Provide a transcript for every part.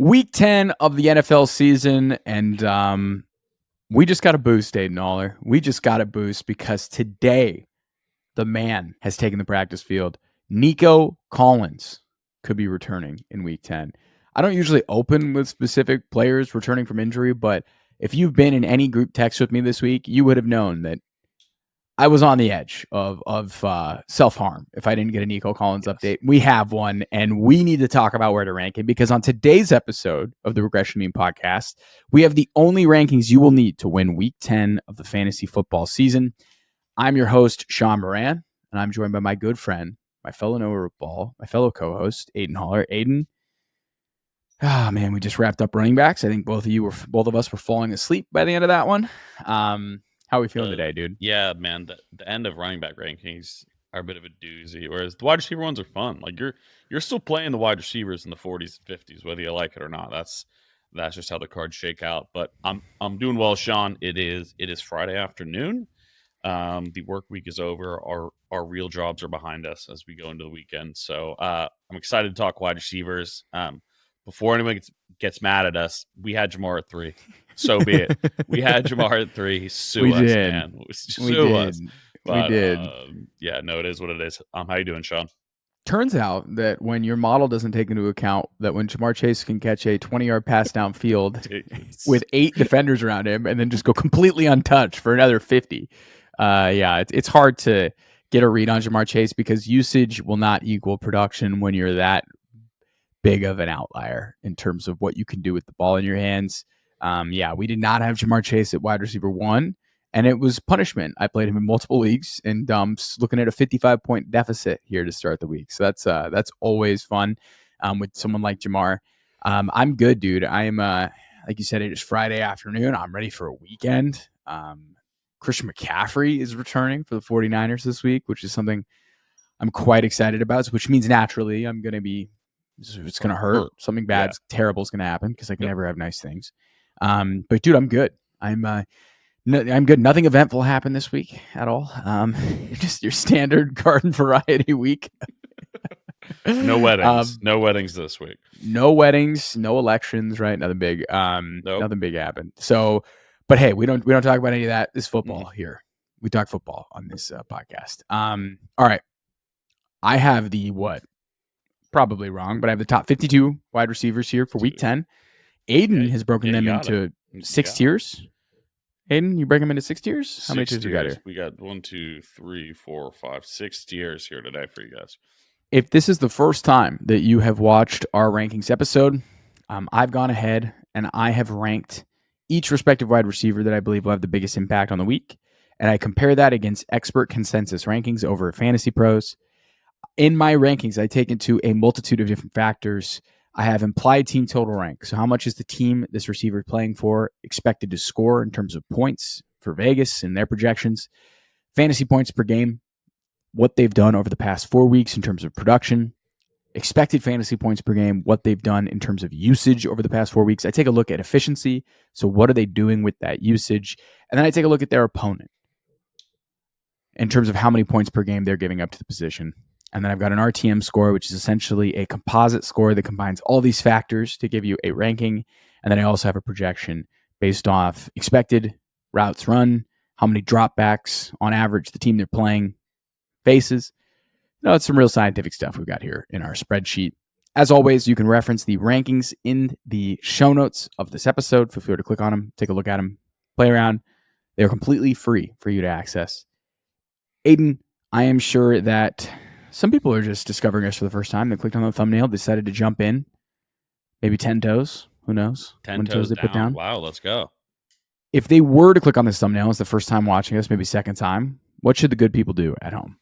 Week 10 of the NFL season, and we just got a boost, Aiden Aller. We just got a boost because today the man has taken the practice field. Nico Collins could be returning in Week 10. I don't usually open with specific players returning from injury, but if you've been in any group text with me this week, you would have known that I was on the edge of self-harm if I didn't get a Nico Collins update. We have one, and we need to talk about where to rank him because on today's episode of the Regression Mean Podcast, we have the only rankings you will need to win Week 10 of the fantasy football season. I'm your host, Sean Moran, and I'm joined by my good friend, my fellow knower of ball, my fellow co-host, Aiden Haller. Aiden, man, we just wrapped up running backs. I think both of us were falling asleep by the end of that one. How are we feeling today, dude? Yeah, man, the end of running back rankings are a bit of a doozy, whereas the wide receiver ones are fun. Like you're still playing the wide receivers in the 40s and 50s, whether you like it or not. That's just how the cards shake out. But I'm doing well, Sean. It is Friday afternoon. The work week is over. Our real jobs are behind us as we go into the weekend. So I'm excited to talk wide receivers. Before anyone gets mad at us, we had Jamar at 3. So be it. We had Jamar at 3. Sue us, man. Sue us. But, we did. Yeah, no, it is what it is. How you doing, Sean? Turns out that when your model doesn't take into account that when Jamar Chase can catch a 20-yard pass downfield with 8 defenders around him and then just go completely untouched for another 50, it's hard to get a read on Jamar Chase because usage will not equal production when you're that big of an outlier in terms of what you can do with the ball in your hands. We did not have Jamar Chase at wide receiver 1, and it was punishment. I played him in multiple leagues, and looking at a 55-point deficit here to start the week. So that's always fun with someone like Jamar. I'm good, dude. I'm like you said, it is Friday afternoon. I'm ready for a weekend. Christian McCaffrey is returning for the 49ers this week, which is something I'm quite excited about, which means naturally I'm going to be it's going to hurt. Something bad, terrible is going to happen because I can never have nice things. But dude, I'm good. I'm good. Nothing eventful happened this week at all. Just your standard garden variety week. No weddings. No weddings this week. No weddings. No elections. Right? Nothing big. Nothing big happened. So, but hey, we don't talk about any of that. This football here. We talk football on this podcast. All right. I have the what? Probably wrong, but I have the top 52 wide receivers here for Week 10. Aiden has broken them into 6 tiers. Aiden, you break them into 6 tiers? How many tiers you got here? We got 1, 2, 3, 4, 5, 6 tiers here today for you guys. If this is the first time that you have watched our rankings episode, I've gone ahead and I have ranked each respective wide receiver that I believe will have the biggest impact on the week. And I compare that against expert consensus rankings over Fantasy Pros. In my rankings, I take into a multitude of different factors. I have implied team total rank. So how much is the team this receiver is playing for expected to score in terms of points for Vegas and their projections? Fantasy points per game, what they've done over the past 4 weeks in terms of production. Expected fantasy points per game, what they've done in terms of usage over the past 4 weeks. I take a look at efficiency. So what are they doing with that usage? And then I take a look at their opponent in terms of how many points per game they're giving up to the position. And then I've got an RTM score, which is essentially a composite score that combines all these factors to give you a ranking. And then I also have a projection based off expected routes run, how many dropbacks on average the team they're playing faces. No, it's some real scientific stuff we've got here in our spreadsheet. As always, you can reference the rankings in the show notes of this episode. Feel free to click on them, take a look at them, play around. They're completely free for you to access. Aiden, I am sure that some people are just discovering us for the first time. They clicked on the thumbnail, decided to jump in. Maybe 10 toes. Who knows? 10 toes they put down. Wow, let's go. If they were to click on this thumbnail, it's the first time watching us, maybe second time. What should the good people do at home?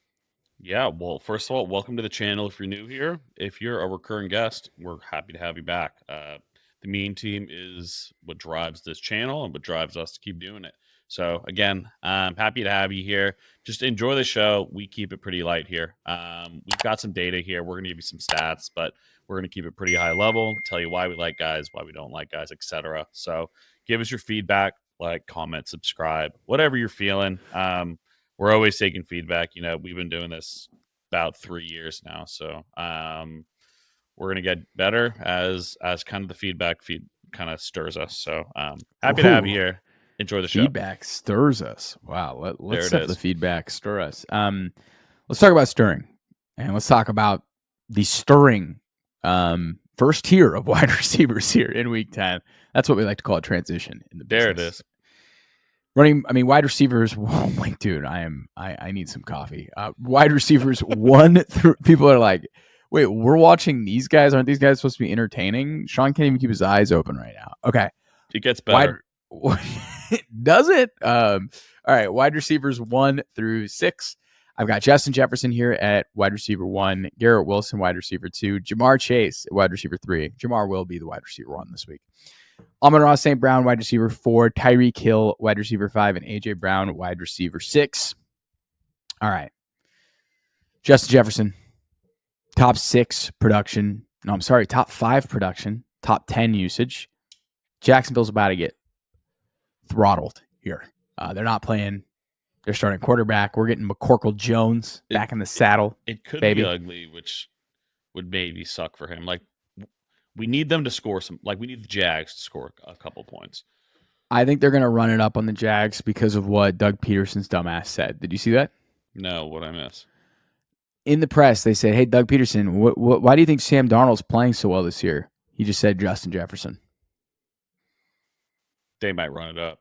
Yeah, well, first of all, welcome to the channel if you're new here. If you're a recurring guest, we're happy to have you back. The Mean Team is what drives this channel and what drives us to keep doing it. So, again, I'm happy to have you here. Just enjoy the show. We keep it pretty light here. We've got some data here. We're going to give you some stats, but we're going to keep it pretty high level, tell you why we like guys, why we don't like guys, etc. So give us your feedback, like, comment, subscribe, whatever you're feeling. We're always taking feedback. You know, we've been doing this about 3 years now. So we're gonna get better as kind of the feedback feed kind of stirs us. So happy to have you here. Enjoy the show. Feedback stirs us. Wow. Let's have the feedback stir us. Let's talk about stirring, and let's talk about the stirring first tier of wide receivers here in Week 10. That's what we like to call a transition in the business. There it is. Wide receivers. Oh my dude, I need some coffee. Wide receivers 1 through. People are like, wait, we're watching these guys. Aren't these guys supposed to be entertaining? Sean can't even keep his eyes open right now. Okay, it gets better. Does it? All right, wide receivers 1 through 6. I've got Justin Jefferson here at wide receiver 1, Garrett Wilson, wide receiver 2, Jamar Chase at wide receiver 3. Jamar will be the wide receiver 1 this week. Amon-Ra St. Brown, wide receiver 4, Tyreek Hill, wide receiver 5, and A.J. Brown, wide receiver 6. All right. Justin Jefferson, top 6 production. No, I'm sorry, top 5 production, top 10 usage. Jacksonville's about to get throttled here. They're not playing. They're starting quarterback. We're getting McCorkle Jones back in the saddle. It could be ugly, which would maybe suck for him. Like, we need them to score some. Like, we need the Jags to score a couple points. I think they're going to run it up on the Jags because of what Doug Peterson's dumbass said. Did you see that? No, what I miss? In the press, they said, "Hey, Doug Peterson, why do you think Sam Darnold's playing so well this year?" He just said Justin Jefferson. They might run it up.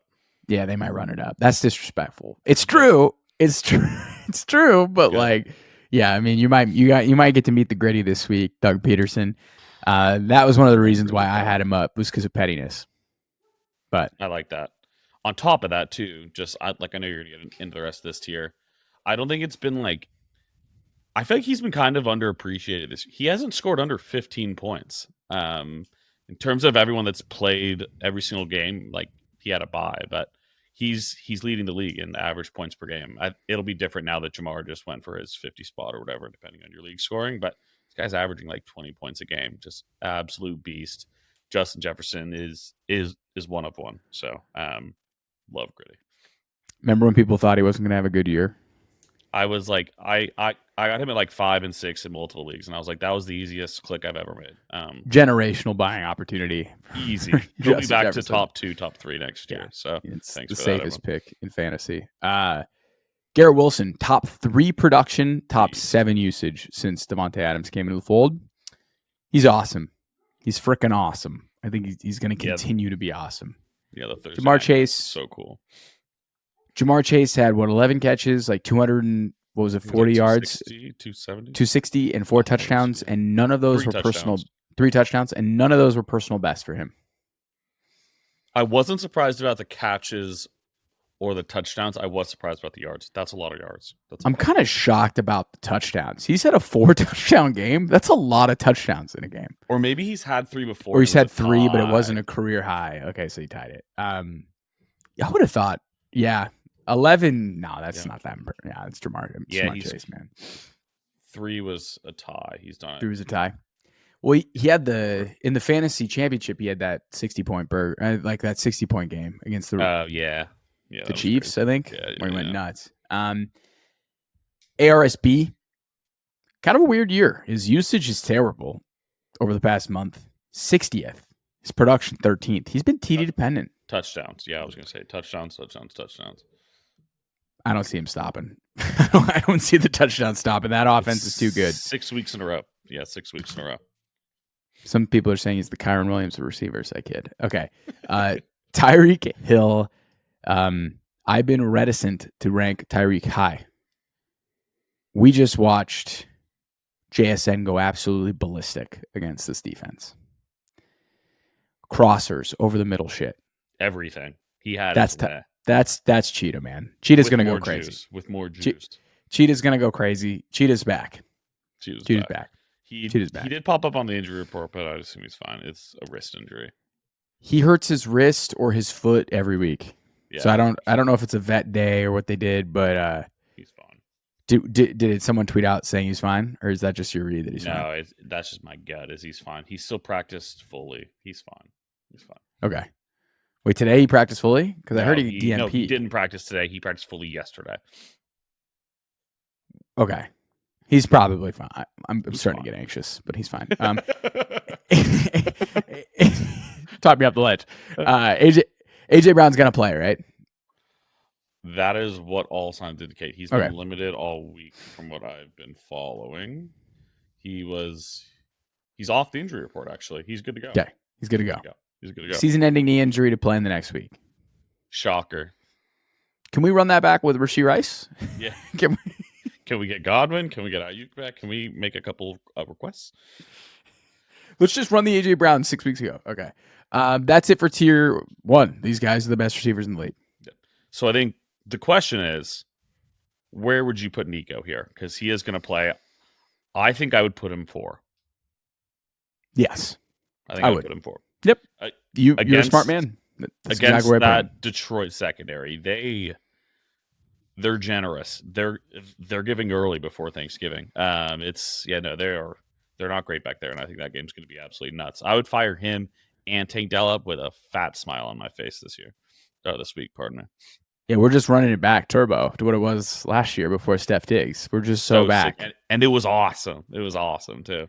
Yeah, they might run it up. That's disrespectful. It's true. It's true. It's true. But yeah, I mean, you might get to meet the gritty this week, Doug Peterson. That was one of the reasons why I had him up, was because of pettiness. But I like that. On top of that, too, I know you're gonna get into the rest of this tier. I don't think it's been like. I feel like he's been kind of underappreciated this. He hasn't scored under 15 points. In terms of everyone that's played every single game, like, he had a bye, but he's leading the league in average points per game. It'll be different now that Jamar just went for his 50 spot or whatever, depending on your league scoring. But this guy's averaging like 20 points a game, just absolute beast. Justin Jefferson is one of one. So love gritty. Remember when people thought he wasn't going to have a good year? I was like, I got him at like 5 and 6 in multiple leagues, and I was like, that was the easiest click I've ever made. Generational buying opportunity. Easy. He'll be back to top 2, top 3 next year. So it's thanks the for safest pick in fantasy. Garrett Wilson, top 3 production, top 7 usage since Davante Adams came into the fold. He's awesome. He's freaking awesome. I think he's going to continue to be awesome. Yeah, the Thursday Jamar Chase, so cool. Jamar Chase had 11 catches, like 200 and 40 yards, 260, and 4 touchdowns, and none of those were personal. 3 touchdowns, and none of those were personal best for him. I wasn't surprised about the catches or the touchdowns. I was surprised about the yards. That's a lot of yards. I'm kind of shocked about the touchdowns. He's had a 4 touchdown game. That's a lot of touchdowns in a game. Or maybe he's had 3 before. Or he's had 3, but it wasn't a career high. Okay, so he tied it. I would have thought, 11. No, that's not that. Yeah, it's Jamar Chase, man. 3 was a tie. He's done it. 3 was a tie. Well, he had in the fantasy championship, he had that 60-point like that 60-point game against the the Chiefs, I think, where he went nuts. ARSB, kind of a weird year. His usage is terrible over the past month. 60th. His production 13th. He's been TD dependent. Touchdowns. Yeah, I was going to say touchdowns. I don't see him stopping. I don't see the touchdown stopping. That offense is too good. 6 weeks in a row. Yeah, 6 weeks in a row. Some people are saying he's the Kyron Williams of receivers. I kid. Okay. Tyreek Hill. I've been reticent to rank Tyreek high. We just watched JSN go absolutely ballistic against this defense. Crossers over the middle shit. Everything. He had That's Cheetah, man. Cheetah's going to go crazy. With more juice. Cheetah's going to go crazy. Cheetah's back. Cheetah's back. Cheetah's back. He did pop up on the injury report, but I assume he's fine. It's a wrist injury. He hurts his wrist or his foot every week. Yeah. So I don't know if it's a vet day or what they did, but he's fine. Did someone tweet out saying he's fine, or is that just your read that he's fine? No, that's just my gut. Is he's fine? He's still practiced fully. He's fine. Okay. Wait, today he practiced fully? Because I heard he DNP. No, he didn't practice today. He practiced fully yesterday. Okay. He's probably fine. I'm He's starting fine. to get anxious, but he's fine. Talk me up the ledge. AJ Brown's gonna play, right? That is what all signs indicate. He's Okay. been limited all week from what I've been following. He's off the injury report, actually. He's good to go. Okay, he's good to go. He's good to go. Season-ending knee injury to play in the next week. Shocker. Can we run that back with Rashee Rice? Yeah. Can we get Godwin? Can we get Ayuk back? Can we make a couple requests? Let's just run the AJ Brown 6 weeks ago. Okay. That's it for tier 1. These guys are the best receivers in the league. Yeah. So I think the question is, where would you put Nico here? Because he is going to play. I think I would put him 4. Yes. I think I would put him 4. Yep. You're a smart man. That's against exactly where that Detroit secondary, they're generous. They're giving early before Thanksgiving. They're not great back there, and I think that game's going to be absolutely nuts. I would fire him and take Dell up with a fat smile on my face this week. Pardon me. Yeah, we're just running it back turbo to what it was last year before Steph Diggs. We're just so back, and it was awesome. It was awesome too.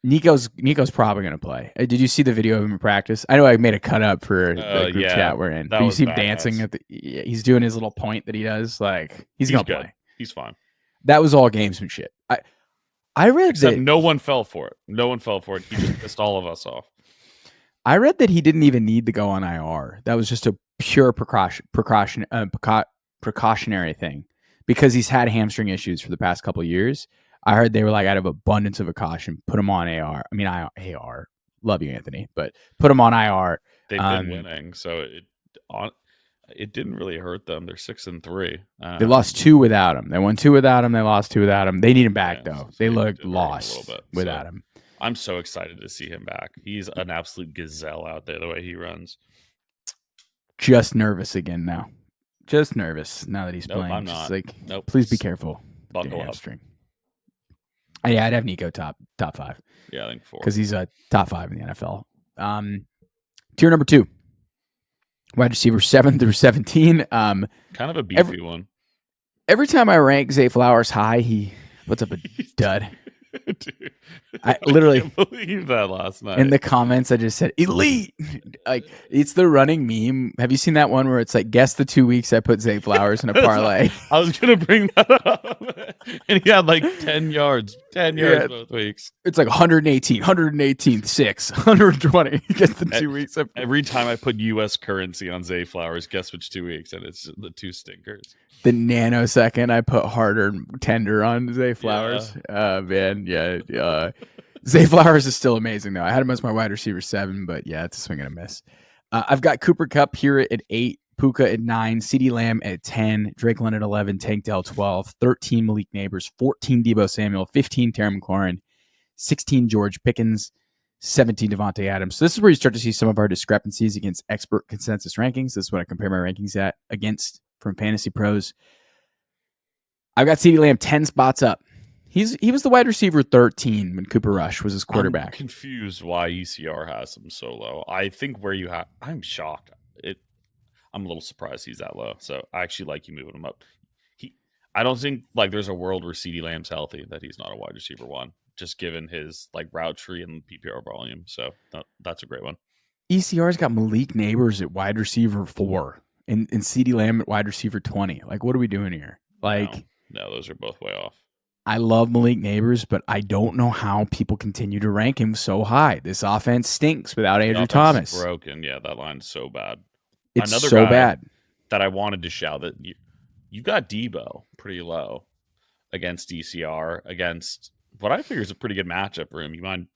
Nico's probably going to play. Did you see the video of him in practice? I know I made a cut up for the group chat we're in. But you see him dancing he's doing his little point that he does. Like he's going to play. He's fine. That was all gamesmanship. I read that no one fell for it. No one fell for it. He just pissed all of us off. I read that he didn't even need to go on IR. That was just a pure precautionary thing because he's had hamstring issues for the past couple of years. I heard they were like, out of abundance of a caution, put him on AR. I mean, AR. Love you, Anthony, but put him on IR. They've been winning, so it didn't really hurt them. They're 6-3. They lost 2 without him. They won 2 without him. They lost 2 without him. They need him back though. They looked lost without him. I'm so excited to see him back. He's an absolute gazelle out there, the way he runs. Just nervous again now. Just nervous now that he's playing. I'm not. Please be careful. Buckle up. Yeah, I'd have Nico top 5. Yeah, I think 4. Because he's a top 5 in the NFL. Tier number 2. Wide receiver 7 through 17. Kind of a beefy one. Every time I rank Zay Flowers high, he puts up a dud. Dude, I literally can't believe that last night. In the comments, I just said elite. Like it's the running meme. Have you seen that one where it's like, guess the 2 weeks I put Zay Flowers in a parlay? I was gonna bring that up, and he had like 10 yards both weeks. It's like 118, 6, 120. Guess the 2 weeks. Every time I put U.S. currency on Zay Flowers, guess which 2 weeks, and it's the 2 stinkers. The nanosecond I put harder tender on Zay Flowers. Man, yeah. Zay Flowers is still amazing though. I had him as my wide receiver 7, but yeah, it's a swing and a miss. I've got Cooper Kupp here at 8, Puka at 9, CeeDee Lamb at 10, Drake London at 11, Tank Dell 12, 13 Malik Nabers, 14 Deebo Samuel, 15 Terry McLaurin, 16 George Pickens, 17 Davante Adams. So this is where you start to see some of our discrepancies against expert consensus rankings. This is what I compare my rankings against from Fantasy Pros. I've got CeeDee Lamb 10 spots up. He was the wide receiver 13 when Cooper Rush was his quarterback. I'm confused why ECR has him so low. I think I'm shocked. I'm a little surprised he's that low. So I actually like you moving him up. I don't think like there's a world where CeeDee Lamb's healthy that he's not a wide receiver 1, just given his like route tree and PPR volume. So that's a great one. ECR's got Malik Nabers at wide receiver 4 and CeeDee Lamb at wide receiver 20. Like, what are we doing here? Like, no, those are both way off. I love Malik Nabers, but I don't know how people continue to rank him so high. This offense stinks without Andrew Thomas. Is broken. Yeah, that line's so bad. It's another so bad that I wanted to shout that you got Deebo pretty low against DCR, against what I figure is a pretty good matchup for him. You mind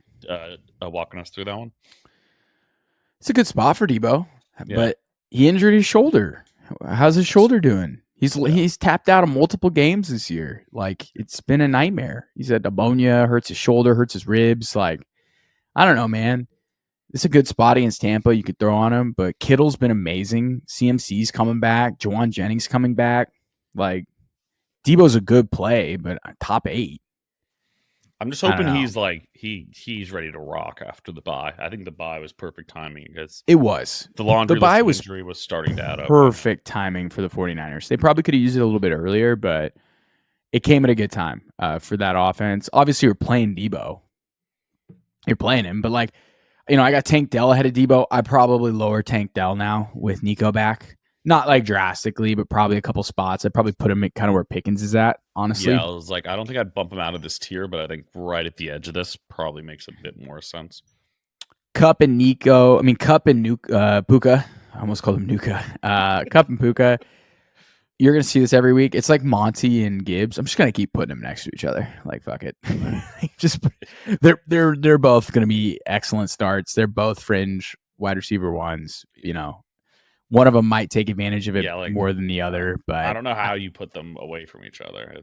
walking us through that one? It's a good spot for Deebo, but he injured his shoulder. How's his shoulder doing? He's tapped out of multiple games this year. Like, it's been a nightmare. He's had pneumonia, hurts his shoulder, hurts his ribs. Like, I don't know, man. It's a good spot against Tampa. You could throw on him, but Kittle's been amazing. CMC's coming back. Jauan Jennings coming back. Like, Deebo's a good play, but top 8. I'm just hoping he's like he's ready to rock after the bye. I think the bye was perfect timing because it was. The laundry list injury was starting to add up. Perfect timing for the 49ers. They probably could have used it a little bit earlier, but it came at a good time for that offense. Obviously, you're playing Deebo. You're playing him, but like, I got Tank Dell ahead of Deebo. I probably lower Tank Dell now with Nico back. Not like drastically, but probably a couple spots. I'd probably put him at kind of where Pickens is at, honestly. Yeah, I was like, I don't think I'd bump him out of this tier, but I think right at the edge of this probably makes a bit more sense. Kupp and Puka. I almost called him Nuka. Kupp and Puka. You're gonna see this every week. It's like Monty and Gibbs. I'm just gonna keep putting them next to each other. Like fuck it. Just they're both gonna be excellent starts. They're both fringe wide receiver ones. One of them might take advantage of it more than the other. But I don't know how you put them away from each other.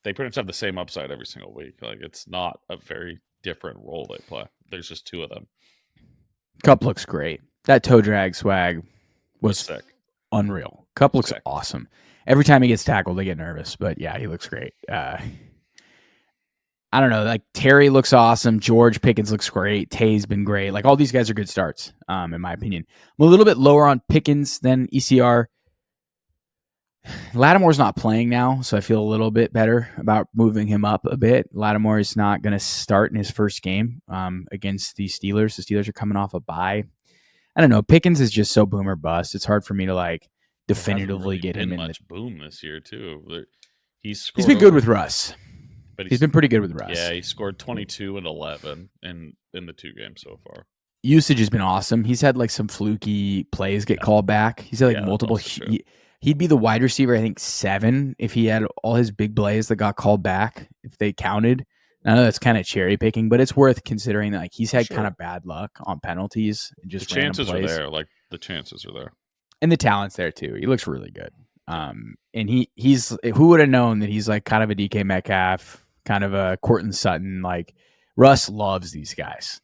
They pretty much have the same upside every single week. Like it's not a very different role they play. There's just two of them. Kupp looks great. That toe drag swag was sick. Unreal. Kupp looks awesome. Every time he gets tackled, I get nervous. But yeah, he looks great. I don't know. Like Terry looks awesome. George Pickens looks great. Tay's been great. Like all these guys are good starts, in my opinion. I'm a little bit lower on Pickens than ECR. Lattimore's not playing now, so I feel a little bit better about moving him up a bit. Lattimore is not going to start in his first game against the Steelers. The Steelers are coming off a bye. I don't know. Pickens is just so boom or bust. It's hard for me to like definitively get him in much boom this year too. He's been good with Russ, but he's been pretty good with Russ. Yeah, he scored 22 and 11 in the 2 games so far. Usage has been awesome. He's had like some fluky plays get called back. He's had like multiple. He'd be the wide receiver, I think 7 if he had all his big plays that got called back if they counted. I know that's kind of cherry picking, but it's worth considering that like he's had kind of bad luck on penalties and just the chances are there. Like the chances are there, and the talent's there too. He looks really good. And he's who would have known that he's like kind of a DK Metcalf, kind of a Courtland Sutton. Like Russ loves these guys.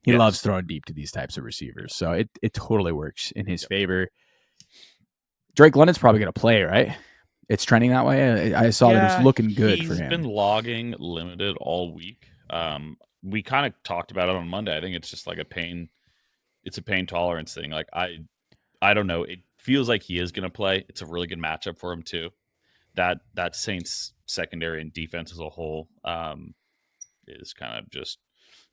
He loves throwing deep to these types of receivers, so it totally works in his favor. Drake London's probably going to play, right? It's trending that way. I saw that it's looking good for him. He's been logging limited all week. We kind of talked about it on Monday. I think it's just like it's a pain tolerance thing. Like I don't know. It feels like he is going to play. It's a really good matchup for him too. That Saints secondary and defense as a whole is kind of just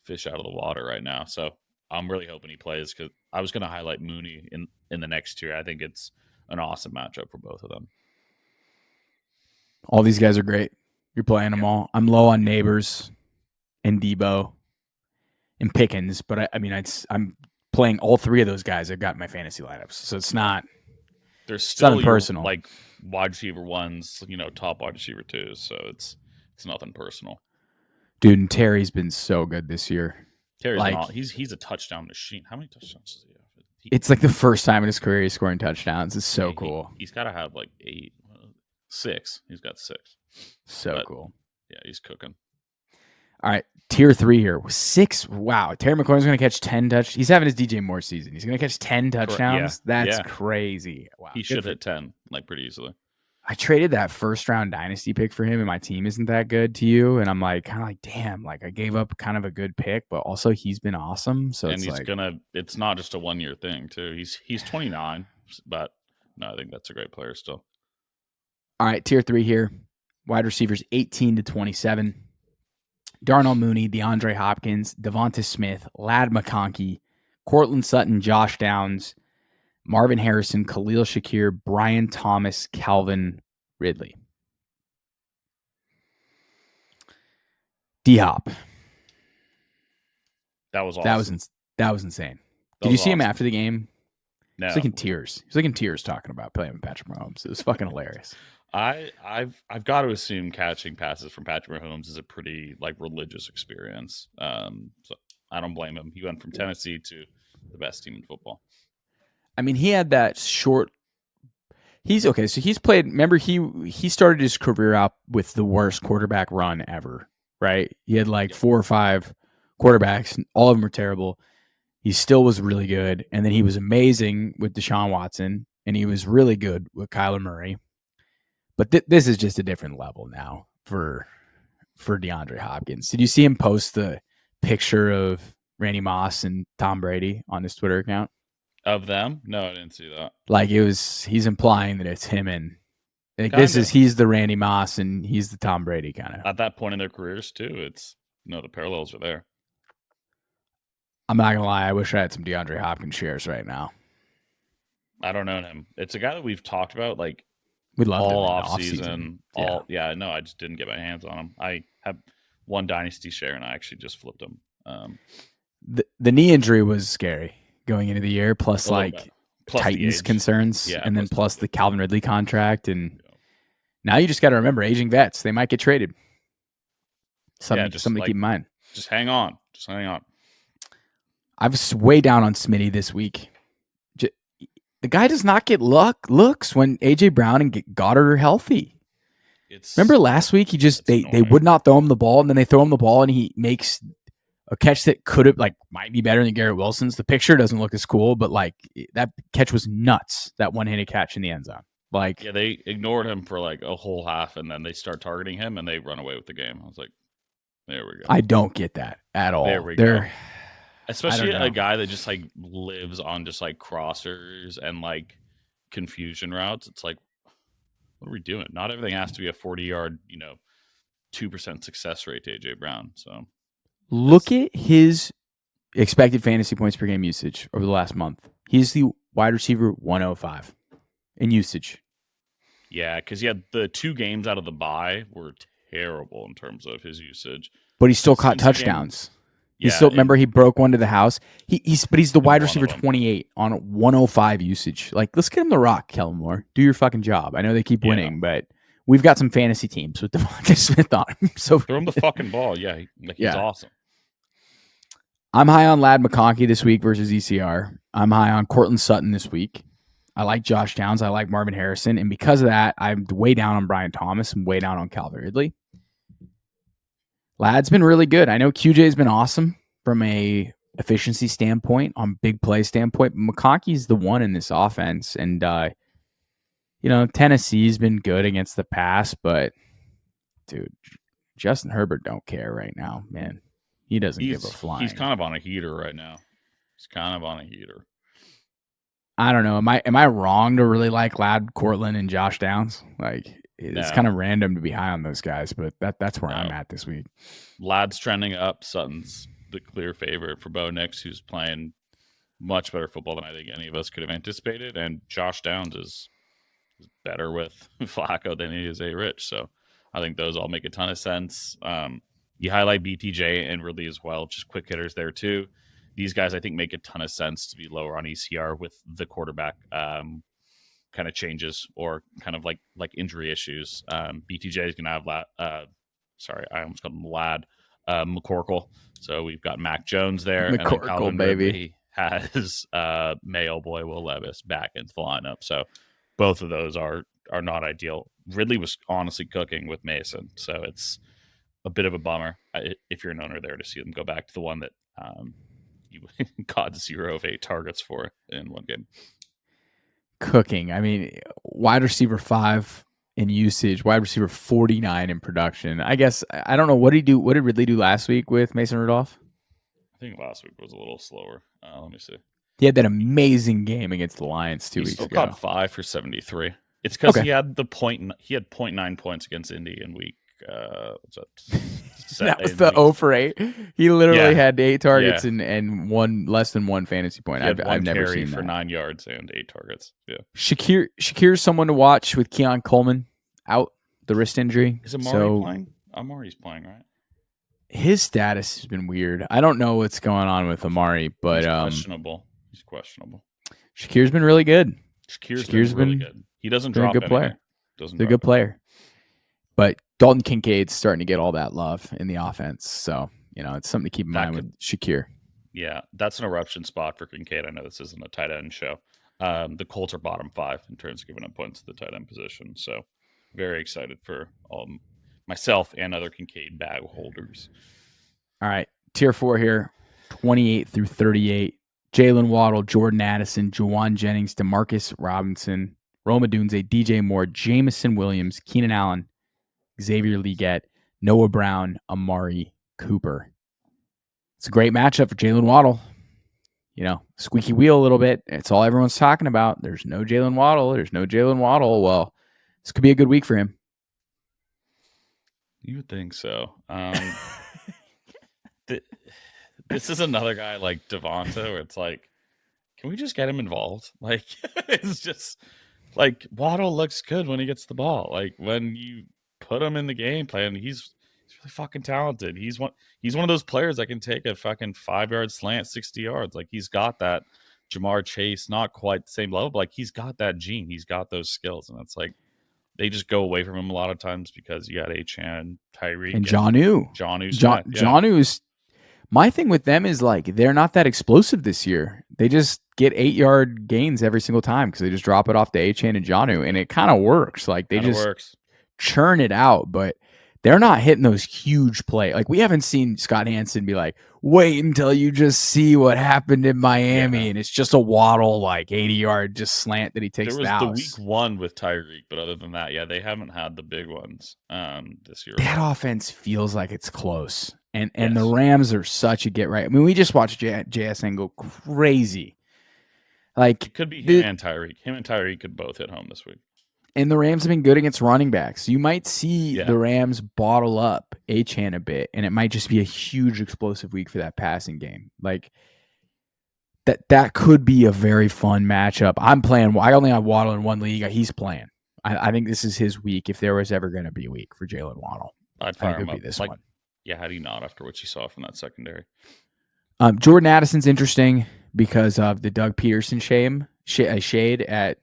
fish out of the water right now. So I'm really hoping he plays because I was going to highlight Mooney in the next tier. I think it's an awesome matchup for both of them. All these guys are great. You're playing them all. I'm low on Nabers and Deebo and Pickens, but I'm playing all 3 of those guys. I've got my fantasy lineups, so it's not. There's still nothing personal. Like wide receiver 1s, top wide receiver 2s. So it's nothing personal. Dude, and Terry's been so good this year. Terry's he's a touchdown machine. How many touchdowns does he have? It's like the first time in his career he's scoring touchdowns. It's so cool. He's got to have like 6. He's got 6. So cool. Yeah, he's cooking. All right, tier 3 here. 6. Wow. Terry McLaurin's going to catch 10 touchdowns. He's having his DJ Moore season. He's going to catch 10 touchdowns. Yeah. That's crazy. Wow. He should hit 10 like pretty easily. I traded that first round dynasty pick for him, and my team isn't that good to you. And I'm like, kind of like, damn, like I gave up kind of a good pick, but also he's been awesome. So it's not just a 1-year thing too. He's 29, but no, I think that's a great player still. All right, tier 3 here. Wide receivers 18 to 27. Darnell Mooney, DeAndre Hopkins, DeVonta Smith, Ladd McConkey, Courtland Sutton, Josh Downs, Marvin Harrison, Khalil Shakir, Brian Thomas, Calvin Ridley. D-Hop. That was awesome. That was insane. Did you see him after the game? No. He's like in tears. He's like in tears talking about playing with Patrick Mahomes. It was fucking hilarious. I've got to assume catching passes from Patrick Mahomes is a pretty like religious experience. So I don't blame him. He went from Tennessee to the best team in football. I mean, he had that short. He's okay. So he's played. Remember, he started his career out with the worst quarterback run ever. Right? He had like 4 or 5 quarterbacks. All of them were terrible. He still was really good, and then he was amazing with Deshaun Watson, and he was really good with Kyler Murray. But this is just a different level now for DeAndre Hopkins. Did you see him post the picture of Randy Moss and Tom Brady on his Twitter account? Of them? No, I didn't see that. Like he's implying that it's him and Like Kinda. he's the Randy Moss and he's the Tom Brady kind of. At that point in their careers too, it's the parallels are there. I'm not gonna lie, I wish I had some DeAndre Hopkins shares right now. I don't know him. It's a guy that we've talked about like We loved all him off season. Yeah. I just didn't get my hands on him. I have one dynasty share and I actually just flipped him. The knee injury was scary going into the year, plus like plus Titans concerns, yeah, and then plus the Calvin Ridley contract, and now you just got to remember aging vets. They might get traded. Something to keep in mind. Just hang on. I was way down on Smitty this week. The guy does not get looks when AJ Brown and Goddard are healthy. Remember last week? They would not throw him the ball, and then they throw him the ball, and he makes a catch that might be better than Garrett Wilson's. The picture doesn't look as cool, but like that catch was nuts. That one-handed catch in the end zone. Like, yeah, they ignored him for like a whole half, and then they start targeting him, and they run away with the game. I was like, there we go. I don't get that at all. There we go. Especially a guy that just like lives on just like crossers and like confusion routes. It's like, what are we doing? Not everything has to be a 40-yard, 2% success rate to AJ Brown. So look at his expected fantasy points per game usage over the last month. He's the wide receiver 105 in usage. Yeah, because the 2 games out of the bye were terrible in terms of his usage. But he still caught touchdowns. Remember he broke one to the house. He's the wide receiver 28 on 105 usage. Like, let's get him the rock, Kellen Moore. Do your fucking job. I know they keep winning, but we've got some fantasy teams with DeVonta Smith on him. So throw him the fucking ball. Yeah, he's awesome. I'm high on Lad McConkey this week versus ECR. I'm high on Courtland Sutton this week. I like Josh Downs. I like Marvin Harrison. And because of that, I'm way down on Brian Thomas and way down on Calvin Ridley. Lad's been really good. I know QJ's been awesome from a efficiency standpoint, on big play standpoint. But McConkey's the one in this offense. And, Tennessee's been good against the pass. But, dude, Justin Herbert don't care right now, man. He doesn't give a flying. He's kind of on a heater right now. I don't know. Am I wrong to really like Lad, Courtland, and Josh Downs? Like, it's kind of random to be high on those guys, but that's where I'm at this week. Lad's trending up. Sutton's the clear favorite for Bo Nix, who's playing much better football than I think any of us could have anticipated. And Josh Downs is better with Flacco than he is A-Rich. So I think those all make a ton of sense. You highlight BTJ and Ridley as well, just quick hitters there too. These guys, I think, make a ton of sense to be lower on ECR with the quarterback kind of changes or kind of like injury issues. BTJ is going to have I almost called him Lad McCorkle. So we've got Mac Jones there. McCorkle, and baby. Has Mayo boy Will Levis back into the lineup. So both of those are not ideal. Ridley was honestly cooking with Mason. So it's a bit of a bummer if you're an owner there to see them go back to the one that you got 0 of 8 targets for in one game. Cooking. I mean, wide receiver 5 in usage, wide receiver 49 in production. I guess I don't know what did Ridley do last week with Mason Rudolph? I think last week was a little slower. Let me see. He had that amazing game against the Lions 2 weeks ago. He still caught 5 for 73. It's because he had 0.9 points against Indy in week. That was the 0 for 8. He literally had 8 targets and less than 1 fantasy point. I've never seen that. For 9 yards and 8 targets. Yeah. Shakir's someone to watch with Keon Coleman out, the wrist injury. Is Amari playing? Amari's playing, right? His status has been weird. I don't know what's going on with Amari, but He's questionable. Shakir's been really good. Shakir's been really good. He doesn't drop a good player. He's a good player. But Dalton Kincaid's starting to get all that love in the offense. So, it's something to keep in mind with Shakir. Yeah, that's an eruption spot for Kincaid. I know this isn't a tight end show. The Colts are bottom 5 in terms of giving up points to the tight end position. So, very excited for myself and other Kincaid bag holders. All right, tier 4 here, 28 through 38. Jaylen Waddle, Jordan Addison, Jauan Jennings, Demarcus Robinson, Rome Odunze, DJ Moore, Jamison Williams, Keenan Allen, Xavier Legette, Noah Brown, Amari Cooper. It's a great matchup for Jaylen Waddle. Squeaky wheel a little bit. It's all everyone's talking about. There's no Jaylen Waddle. Well, This could be a good week for him. You would think so. This is another guy like DeVonta where it's like, can we just get him involved? Like, it's just like Waddle looks good when he gets the ball. Like when you put him in the game plan, he's really fucking talented. He's one of those players that can take a fucking 5-yard slant 60 yards. Like he's got that Jamar Chase, not quite the same level, but like he's got that gene. He's got those skills. And it's like they just go away from him a lot of times because you got Achan, Tyreek, And Jonnu. Jonnu's my thing with them is like they're not that explosive this year. They just get 8-yard gains every single time because they just drop it off to Achan and Jonnu, and it kind of works. Like they just churn it out, but they're not hitting those huge plays. Like we haven't seen Scott Hansen be like, wait until you just see what happened in Miami, and it's just a Waddle like 80-yard just slant that he takes. There was the week 1 with Tyreek, but other than that, they haven't had the big ones this year. That offense feels like it's close, and the Rams are such a get right. I mean, we just watched JSN go crazy. Like it could be him and Tyreek. Him and Tyreek could both hit home this week. And the Rams have been good against running backs. You might see the Rams bottle up Achan a bit, and it might just be a huge explosive week for that passing game. Like that could be a very fun matchup. I only have Waddle in one league. He's playing. I think this is his week if there was ever going to be a week for Jaylen Waddle. I'd fire him up. This one. Yeah, how do you not after what you saw from that secondary? Jordan Addison's interesting because of the Doug Peterson shade at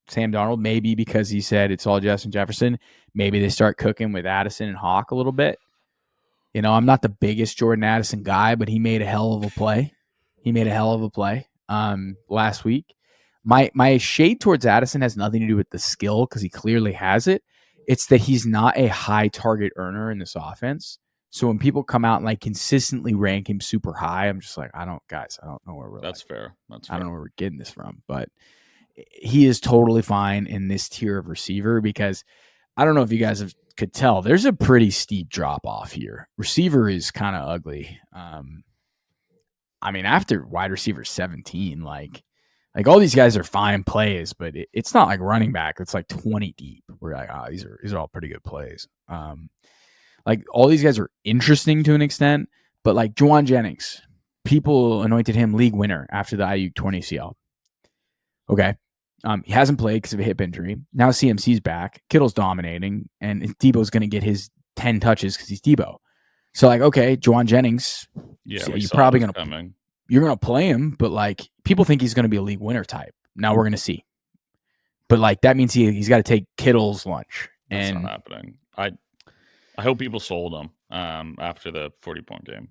Sam Darnold, maybe because he said it's all Justin Jefferson. Maybe they start cooking with Addison and Hawk a little bit. You know, I'm not the biggest Jordan Addison guy, but he made a hell of a play. Last week. My shade towards Addison has nothing to do with the skill because he clearly has it. It's that he's not a high target earner in this offense. So when people come out and like consistently rank him super high, I'm just like, I don't know where we're. That's fair. I don't know where we're getting this from, but he is totally fine in this tier of receiver because I don't know if you guys could tell. There's a pretty steep drop off here. Receiver is kind of ugly. I mean, after wide receiver 17, like all these guys are fine plays, but it's not like running back. It's like 20 deep. We're like, these are all pretty good plays. Like all these guys are interesting to an extent, but like Jauan Jennings, people anointed him league winner after the IU 20 ACL. Okay. He hasn't played because of a hip injury. Now CMC's back. Kittle's dominating, and Deebo's going to get his 10 touches because he's Deebo. So, like, okay, Jauan Jennings, you're probably going to play him, but, like, people think he's going to be a league winner type. Now we're going to see. But, like, that means he's got to take Kittle's lunch. That's not happening. I hope people sold him after the 40-point game.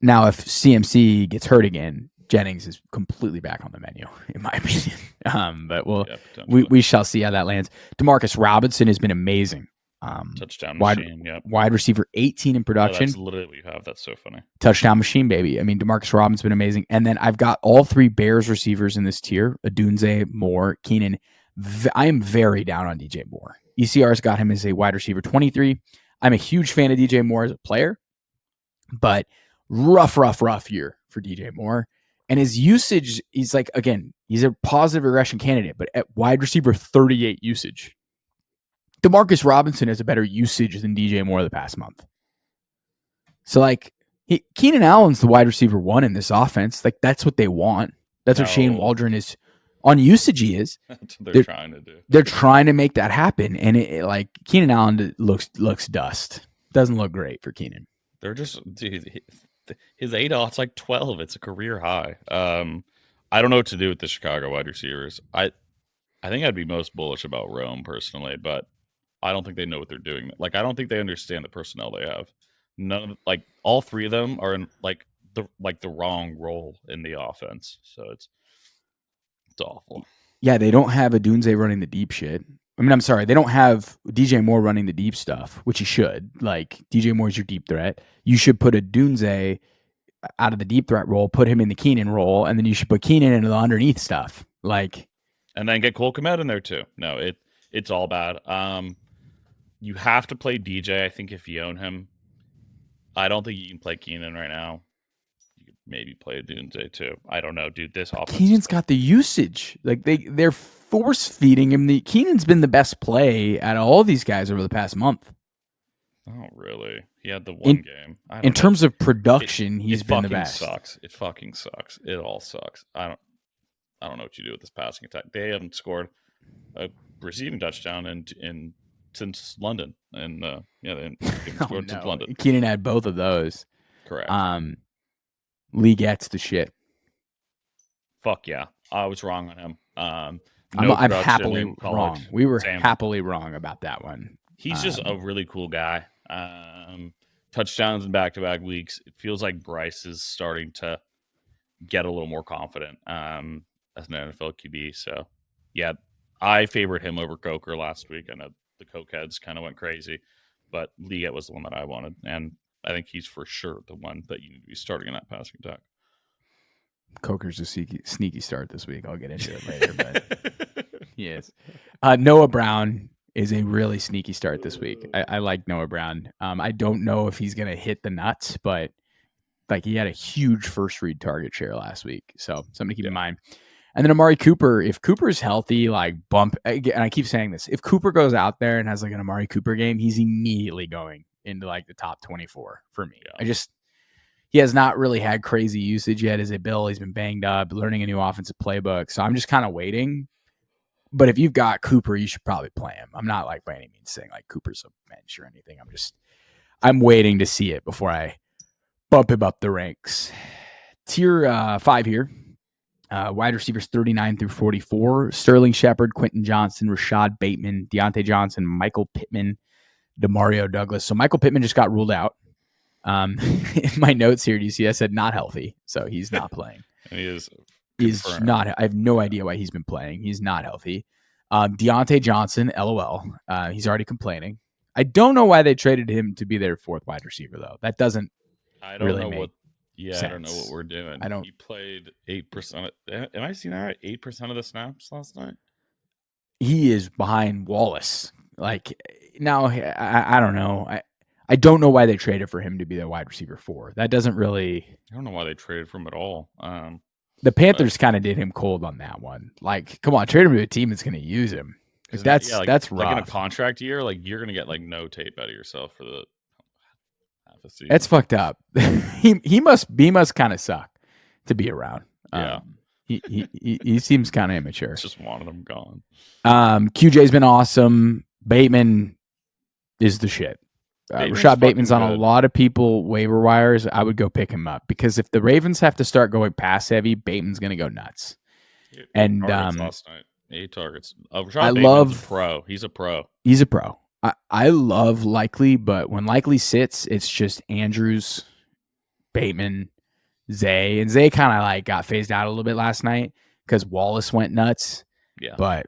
Now, if CMC gets hurt again, Jennings is completely back on the menu, in my opinion. But we shall see how that lands. Demarcus Robinson has been amazing. Touchdown machine, wide receiver 18 in production. That's literally what you have. That's so funny. Touchdown machine, baby. I mean, Demarcus Robinson's been amazing. And then I've got all 3 Bears receivers in this tier: Adunze, Moore, Keenan. I am very down on DJ Moore. ECR's got him as a wide receiver 23. I'm a huge fan of DJ Moore as a player, but rough year for DJ Moore. And his usage, he's like, again, he's a positive regression candidate, but at wide receiver 38 usage. Demarcus Robinson has a better usage than DJ Moore the past month. So, like, Keenan Allen's the wide receiver 1 in this offense. Like, that's what they want. That's what Shane Waldron is. On usage, he is. That's what they're trying to do. They're trying to make that happen. And, like, Keenan Allen looks dust. Doesn't look great for Keenan. They're just... Dude, his ADOT's like 12. It's a career high. I don't know what to do with the Chicago wide receivers. I think I'd be most bullish about Rome personally, but I don't think they know what they're doing. Like, I don't think they understand the personnel they have. None of all 3 of them are in the wrong role in the offense. So it's awful. Yeah, they don't have Adunze running the deep shit. I mean, I'm sorry, they don't have DJ Moore running the deep stuff, which he should. Like, DJ Moore's your deep threat. You should put Adunze out of the deep threat role, put him in the Keenan role, and then you should put Keenan into the underneath stuff. Like, and then get Cole Kmet in there too. No, it's all bad. You have to play DJ, I think, if you own him. I don't think you can play Keenan right now. You could maybe play Adunze too. I don't know, dude. This offense. Keenan's got the usage. Like they're force feeding him. Keenan's been the best play out of all these guys over the past month. Oh, really? He had the one game. In terms of production, he's been the best. Sucks. It fucking sucks. It all sucks. I don't know what you do with this passing attack. They haven't scored a receiving touchdown in since London, and they haven't scored since London. Keenan had both of those. Correct. Lee gets the shit. Fuck yeah, I was wrong on him. I'm happily wrong. We were happily wrong about that one. He's just a really cool guy. Touchdowns in back-to-back weeks. It feels like Bryce is starting to get a little more confident as an NFL QB. So, yeah, I favored him over Coker last week. I know the Cokeheads kind of went crazy, but Liget was the one that I wanted, and I think he's for sure the one that you need to be starting in that passing attack. Coker's a sneaky start this week. I'll get into it later, but he is. Noah Brown is a really sneaky start this week. I like Noah Brown. I don't know if he's going to hit the nuts, but like he had a huge first read target share last week. So something to keep in mind. And then Amari Cooper, if Cooper's healthy, like and I keep saying this, if Cooper goes out there and has like an Amari Cooper game, he's immediately going into like the top 24 for me. Yeah. He has not really had crazy usage yet as a Bill. He's been banged up, learning a new offensive playbook. So I'm just kind of waiting. But if you've got Cooper, you should probably play him. I'm not like by any means saying like Cooper's a bench or anything. I'm waiting to see it before I bump him up the ranks. Tier 5 here. Wide receivers 39 through 44. Sterling Shepard, Quentin Johnson, Rashad Bateman, Deontay Johnson, Michael Pittman, Demario Douglas. So Michael Pittman just got ruled out. In my notes here, do you see I said not healthy, so he's not playing. And he's not. I have no idea why he's been playing. He's not healthy. Deontay Johnson, LOL. He's already complaining. I don't know why they traded him to be their fourth wide receiver though. That doesn't. I don't know what. Yeah, sense. I don't know what we're doing. He played 8%. Am I seeing that right? 8% of the snaps last night. He is behind Wallace. Like now, I don't know. I don't know why they traded for him to be the wide receiver 4. That doesn't really. I don't know why they traded for him at all. The Panthers kind of did him cold on that one. Like, come on, trade him to a team that's going to use him. That's rough. Like in a contract year, like you're going to get like no tape out of yourself for the half a season. That's fucked up. he must kind of suck to be around. Yeah. He seems kind of immature. Just wanted him gone. QJ's been awesome. Bateman is the shit. Rashad Bateman's on a lot of people waiver wires. I would go pick him up because if the Ravens have to start going pass heavy, Bateman's going to go nuts. And last night, 8 targets. Rashad Bateman's a pro. He's a pro. He's a pro. I love Likely, but when Likely sits, it's just Andrews, Bateman, Zay, and Zay kind of like got phased out a little bit last night because Wallace went nuts. Yeah, but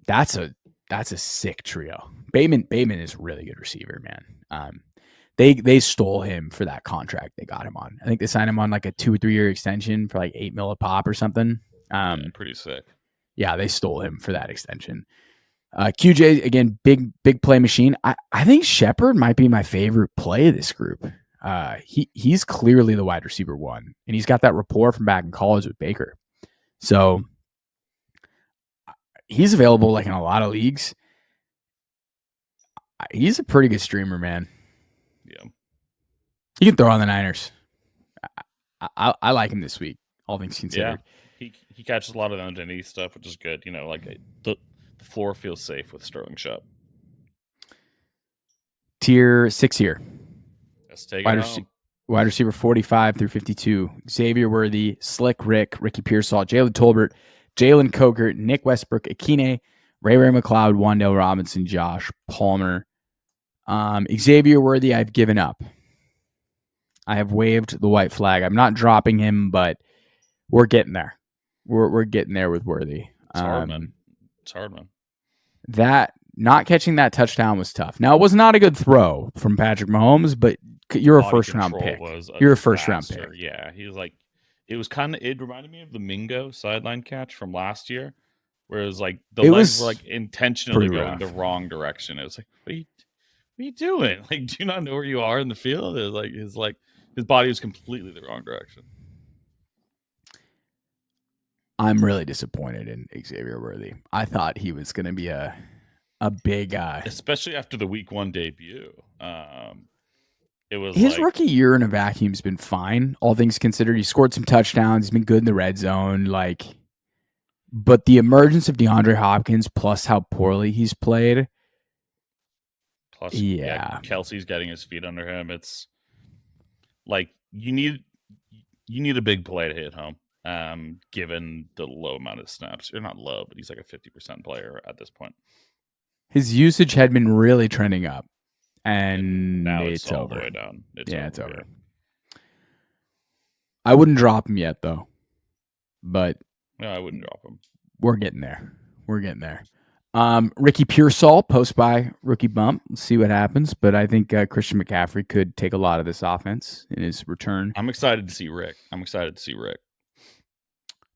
that's a sick trio. Bateman is a really good receiver, man. They stole him for that contract they got him on. I think they signed him on like a 2 or 3 year extension for like $8 million a pop or something. Pretty sick. Yeah, they stole him for that extension. QJ again, big play machine. I think Shepard might be my favorite play of this group. He's clearly the wide receiver 1, and he's got that rapport from back in college with Baker. So he's available like in a lot of leagues. He's a pretty good streamer, man. Yeah. He can throw on the Niners. I like him this week, all things considered. Yeah. He catches a lot of the underneath stuff, which is good. You know, like the floor feels safe with Sterling Shep. Tier 6 here. Let's take it Wide receiver 45 through 52. Xavier Worthy, Slick Rick, Ricky Pearsall, Jalen Tolbert, Jalen Coker, Nick Westbrook, Akine, Ray McLeod, Wan'Dale Robinson, Josh Palmer. Xavier Worthy, I've given up. I have waved the white flag. I'm not dropping him, but we're getting there. We're getting there with Worthy. It's hard, man. It's hard, man. That not catching that touchdown was tough. Now, it was not a good throw from Patrick Mahomes, but you're a first-round pick. You're a first-round pick. Yeah, he was like, it reminded me of the Mingo sideline catch from last year, where it was like the legs were like intentionally going the wrong direction. It was like, what are you doing? Like, do you not know where you are in the field? It was like his body was completely the wrong direction. I'm really disappointed in Xavier Worthy. I thought he was going to be a big especially after the week 1 debut. It was his like rookie year in a vacuum's been fine, all things considered. He scored some touchdowns. He's been good in the red zone. But the emergence of DeAndre Hopkins plus how poorly he's played. Plus, Kelsey's getting his feet under him. It's like you need a big play to hit home. Given the low amount of snaps, you're not low, but he's like a 50% player at this point. His usage had been really trending up, and now it's all over. the way down. It's over. I wouldn't drop him yet, though. But no, I wouldn't drop him. We're getting there. Ricky Pearsall, post-bye rookie bump. Let's see what happens. But I think Christian McCaffrey could take a lot of this offense in his return. I'm excited to see Rick.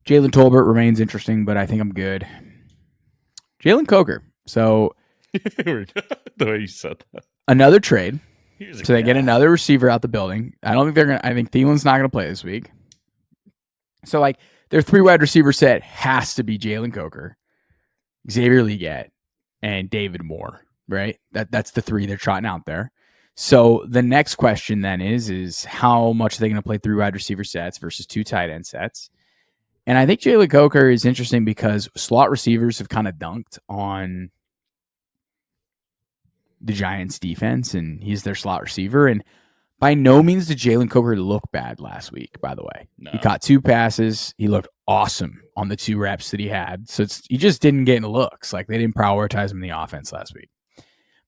Jalen Tolbert remains interesting, but I think I'm good. Jalen Coker. So the way you said that. Another trade. So they get another receiver out the building. I don't think they're going to – I think Thielen's not going to play this week. So, their 3 wide receiver set has to be Jalen Coker, Xavier Legette, and David Moore, right? That's the 3 they're trotting out there. So the next question then is how much are they going to play 3 wide receiver sets versus 2 tight end sets? And I think Jalen Coker is interesting because slot receivers have kind of dunked on the Giants defense, and he's their slot receiver. And by no means did Jalen Coker look bad last week, by the way. No. He caught 2 passes. He looked awesome on the 2 reps that he had. So he just didn't get any looks. They didn't prioritize him in the offense last week.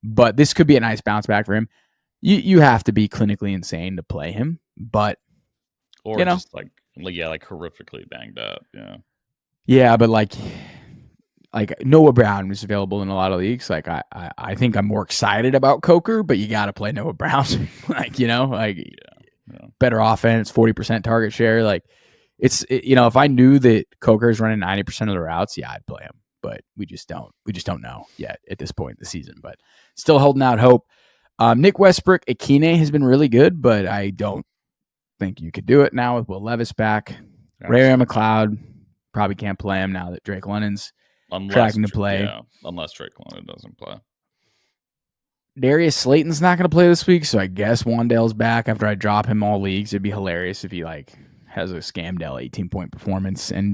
But this could be a nice bounce back for him. You have to be clinically insane to play him, but just horrifically banged up. Yeah. Yeah, but Noah Brown is available in a lot of leagues. I think I'm more excited about Coker, but you got to play Noah Brown. Better offense, 40% target share. If I knew that Coker is running 90% of the routes, I'd play him. But we just don't know yet at this point in the season. But still holding out hope. Nick Westbrook Akine has been really good, but I don't think you could do it now with Will Levis back. Ray McLeod probably can't play him now that Drake London's tracking to play. Yeah, unless Drake London doesn't play. Darius Slayton's not going to play this week, so I guess Wandale's back after I drop him all leagues. It'd be hilarious if he has a scam Dell 18-point performance. And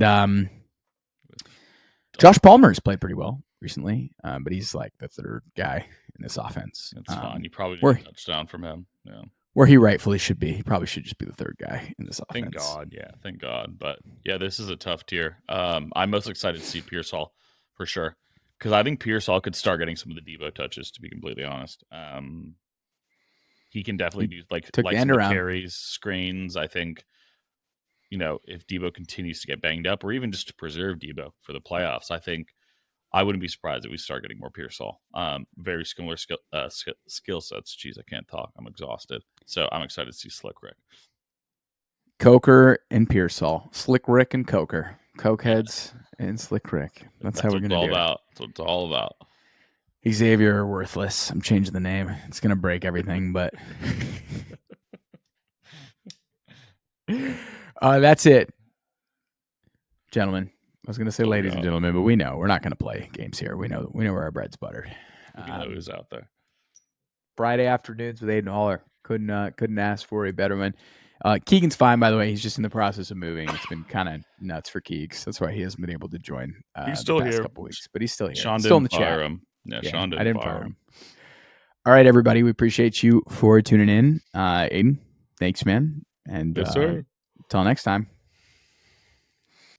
Josh Palmer's played pretty well recently, but he's the 3rd guy in this offense. That's fine. You probably need a touchdown from him. Yeah. Where he rightfully should be. He probably should just be the 3rd guy in this offense. Thank God. But yeah, this is a tough tier. I'm most excited to see Pearsall for sure, because I think Pearsall could start getting some of the Deebo touches, to be completely honest. He can definitely do some carries, screens. I think, if Deebo continues to get banged up, or even just to preserve Deebo for the playoffs, I think I wouldn't be surprised if we start getting more Pearsall. Very similar skill sets. Jeez, I can't talk. I'm exhausted. So I'm excited to see Slick Rick. Coker and Pearsall. Slick Rick and Coker. Cokeheads and Slick Rick. That's how we're going to do it. That's what it's all about. Xavier Worthless. I'm changing the name. It's going to break everything, but that's it. Gentlemen. I was going to say ladies and gentlemen, but we know we're not going to play games here. We know where our bread's buttered. We know who's out there. Friday afternoons with Aiden Haller. Couldn't ask for a better one. Keegan's fine, by the way. He's just in the process of moving. It's been kind of nuts for Keegs. That's why he hasn't been able to join. He's still the past here. Couple weeks, but he's still here. Sean still didn't in the fire chat. him. Yeah, Sean didn't, I didn't fire him. All right, everybody. We appreciate you for tuning in. Aiden, thanks, man. And yes, sir. Until next time.